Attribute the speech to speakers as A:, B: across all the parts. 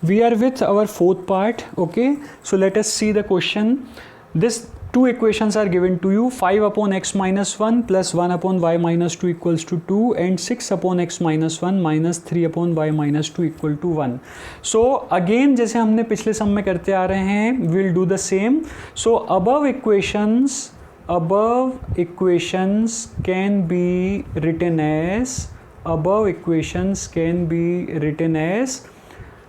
A: We are with our fourth part. Okay, so let us see the question. This two equations are given to you: 5 upon x minus 1 plus 1 upon y minus 2 equals to 2, and 6 upon x minus 1 minus 3 upon y minus 2 equal to 1. So again जैसे हमने पिछले सम में करते आ रहे हैं, we'll do the same. So above equations can be written as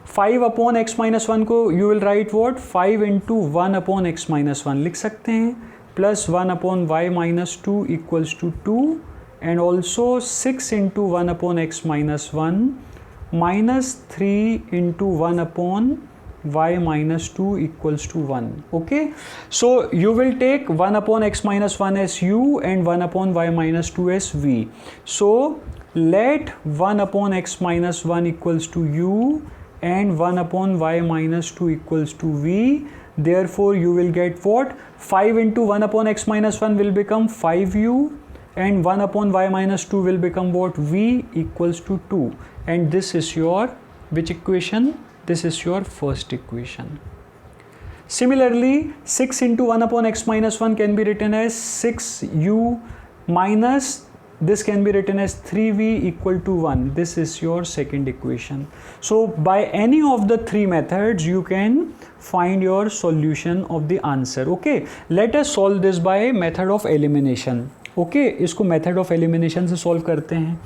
A: 5 upon x minus 1 को you will write what 5 into 1 upon x minus 1 लिख सकते हैं, plus 1 upon y minus 2 equals to 2, and also 6 into 1 upon x minus 1 minus 3 into 1 upon y minus 2 equals to 1. Okay, so you will take 1 upon x minus 1 as u and 1 upon y minus 2 as v. So let 1 upon x minus 1 equals to u and 1 upon y minus 2 equals to v. Therefore you will get what? 5 into 1 upon x minus 1 will become 5u, and 1 upon y minus 2 will become what? V equals to 2. And this is your which equation? This is your first equation. Similarly, 6 into 1 upon x minus 1 can be written as 6u minus, this can be written as 3v equal to 1. This is your second equation. So by any of the three methods you can find your solution of the answer. Okay, let us solve this by method of elimination. Okay, इसको method of elimination से solve करते हैं,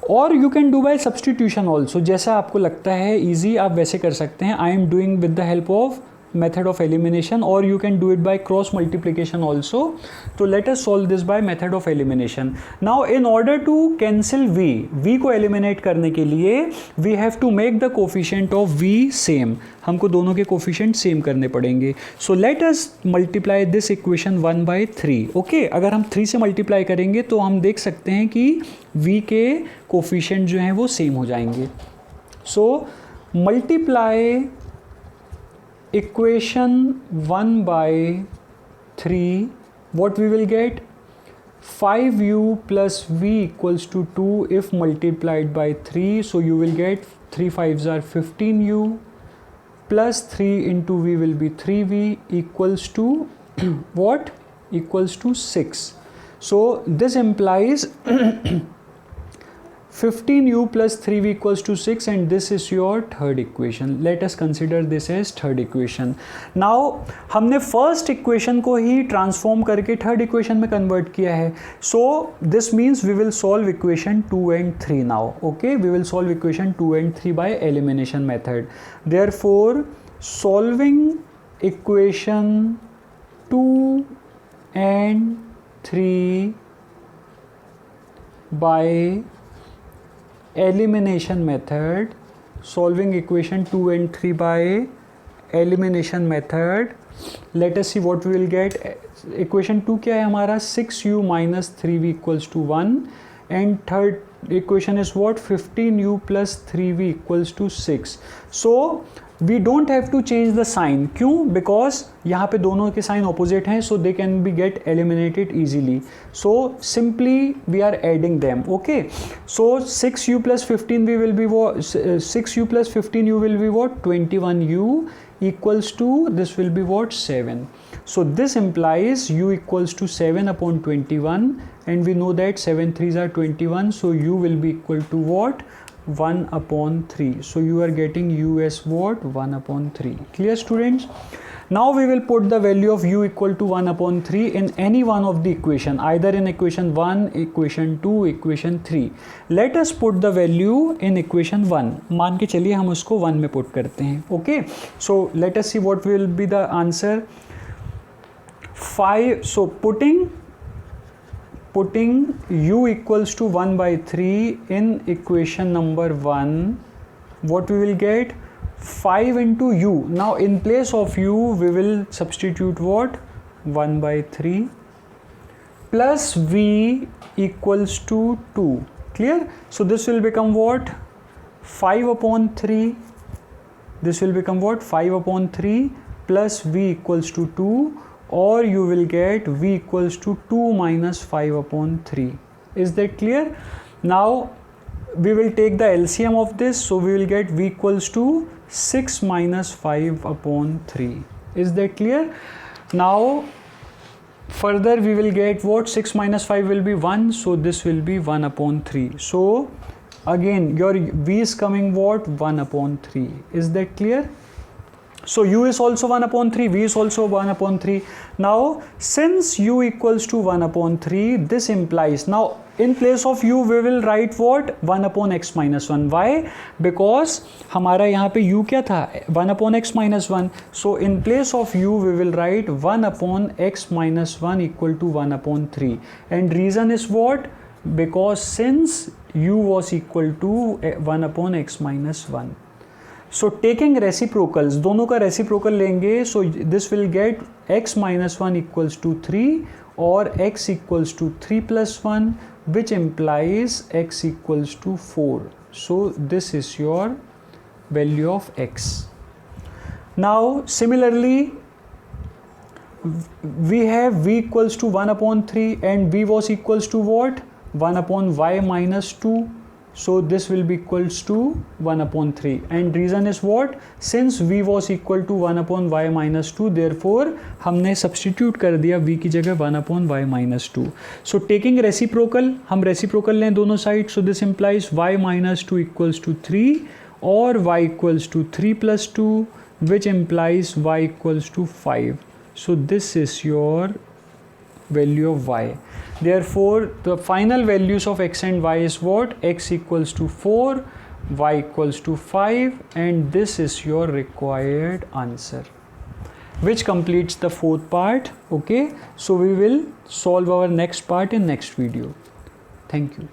A: और you can do by substitution also. जैसा आपको लगता है easy आप वैसे कर सकते हैं. I am doing with the help of method of elimination, और you can do it by cross multiplication also. तो let us solve this by method of elimination. Now in order to cancel v को eliminate करने के लिए we have to make the coefficient of v same. हमको दोनों के coefficient same करने पड़ेंगे. So let us multiply this equation 1 by 3. Okay, अगर हम 3 से मल्टीप्लाई करेंगे तो हम देख सकते हैं कि v के कोफिशिएंट जो हैं वो सेम हो जाएंगे. So multiply equation 1 by 3, what we will get? 5u plus v equals to 2 if multiplied by 3. So you will get 3 5s are 15u plus 3 into v will be 3v equals to what? Equals to 6. So this implies 15u plus 3v equals to 6, and this is your third equation. Let us consider this as third equation. Now हमने first equation को ही transform करके third equation में convert किया है. So this means we will solve equation 2 and 3 now. Okay, we will solve equation 2 and 3 by elimination method. Therefore solving equation 2 and 3 by elimination method, solving equation 2 and 3 by elimination method, let us see what we will get. Equation 2 क्या है हमारा? 6u minus 3v equals to 1, and third equation is what? 15u plus 3v equals to 6. So we don't have to change the sign. क्यों? Because यहाँ पे दोनों के sign opposite हैं, so they can be get eliminated easily. So simply we are adding them. Okay, so 6u plus 15v will be what? 6u plus 15u will be what? 21u equals to, this will be what? 7. So this implies u equals to 7 upon 21, and we know that 7 3s are 21, so u will be equal to what? 1 upon 3. So you are getting u as what? 1 upon 3. Clear, students? Now we will put the value of u equal to 1 upon 3 in any one of the equation, either in equation 1, equation 2, equation 3. Let us put the value in equation 1. मान के चलिए हम उसको 1 में put करते हैं. Okay, so let us see what will be the answer. 5. So putting u equals to 1 by 3 in equation number 1, what we will get? 5 into u. Now in place of u we will substitute what? 1 by 3 plus v equals to 2. Clear? So this will become what? 5 upon 3. This will become what? 5 upon 3 plus v equals to 2, or you will get v equals to 2 minus 5 upon 3. Is that clear? Now we will take the LCM of this, so we will get v equals to 6 minus 5 upon 3. Is that clear? Now further we will get what? 6 minus 5 will be 1, so this will be 1 upon 3. So again your v is coming what? 1 upon 3. Is that clear? So u is also 1 upon 3, v is also 1 upon 3. Now since u equals to 1 upon 3, this implies, now in place of u we will write what? 1 upon x minus 1. Why? Because हमारा यहाँ पे u क्या था? 1 upon x minus 1. So in place of u we will write 1 upon x minus 1 equal to 1 upon 3. And reason is what? Because since u was equal to 1 upon x minus 1. So taking reciprocals, दोनों का reciprocal लेंगे, so this will get x minus 1 equals to 3 or x equals to 3 plus 1, which implies x equals to 4. So this is your value of x. Now similarly we have v equals to 1 upon 3 and v was equals to what? 1 upon y minus 2. So this will be equals to 1 upon 3, and reason is what? Since v was equal to 1 upon y minus 2, therefore हमने substitute कर दिया v की जगह 1 upon y minus 2. So taking reciprocal, हम reciprocal लें दोनों side, so this implies y minus 2 equals to 3 or y equals to 3 plus 2, which implies y equals to 5. So this is your value of y. Therefore the final values of x and y is what? X equals to 4, y equals to 5, and this is your required answer, which completes the fourth part. Okay, so we will solve our next part in next video. Thank you.